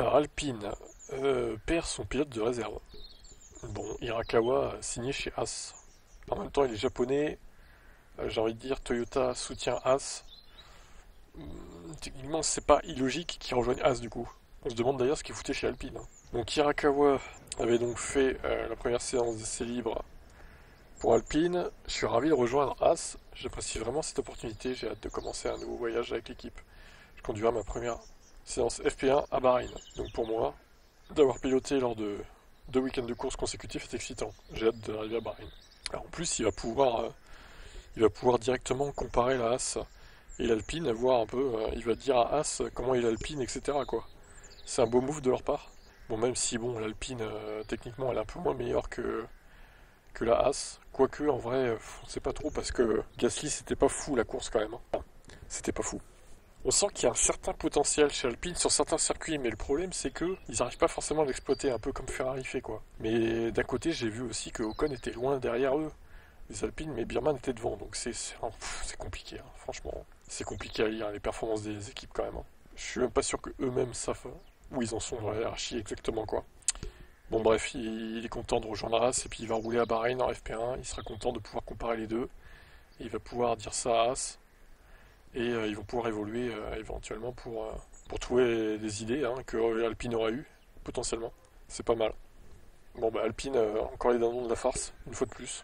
Alors Alpine perd son pilote de réserve. Bon, Hirakawa a signé chez As. En même temps, il est japonais. J'ai envie de dire, Toyota soutient As. Techniquement, c'est pas illogique qu'il rejoigne As du coup. On se demande d'ailleurs ce qu'il foutait chez Alpine. Donc Hirakawa avait donc fait la première séance d'essai libre pour Alpine. Je suis ravi de rejoindre As. J'apprécie vraiment cette opportunité. J'ai hâte de commencer un nouveau voyage avec l'équipe. Je conduirai ma première séance FP1 à Bahreïn. Donc pour moi, d'avoir piloté lors de 2 week-ends de course consécutifs est excitant. J'ai hâte d'arriver à Bahreïn. Alors en plus, il va pouvoir directement comparer la As et l'Alpine, voir un peu, il va dire à As comment il est l'Alpine, etc. quoi. C'est un beau move de leur part. Bon, même si bon, l'Alpine, techniquement, elle est un peu moins meilleure que la As. Quoique, en vrai, on sait pas trop parce que Gasly, c'était pas fou la course quand même. Hein. C'était pas fou. On sent qu'il y a un certain potentiel chez Alpine sur certains circuits, mais le problème c'est que ils n'arrivent pas forcément à l'exploiter, un peu comme Ferrari fait quoi. Mais d'un côté, j'ai vu aussi que Ocon était loin derrière eux, les Alpines, mais Birman était devant, donc c'est compliqué, hein. Franchement. C'est compliqué à lire les performances des équipes quand même. Hein. Je suis même pas sûr que eux-mêmes savent où ils en sont dans la hiérarchie exactement quoi. Bon bref, il est content de rejoindre As et puis il va rouler à Bahreïn en FP1, il sera content de pouvoir comparer les deux, et il va pouvoir dire ça à As. Et ils vont pouvoir évoluer éventuellement pour trouver des idées hein, que Alpine aura eu potentiellement. C'est pas mal. Bon bah Alpine, encore les dindons de la farce, une fois de plus.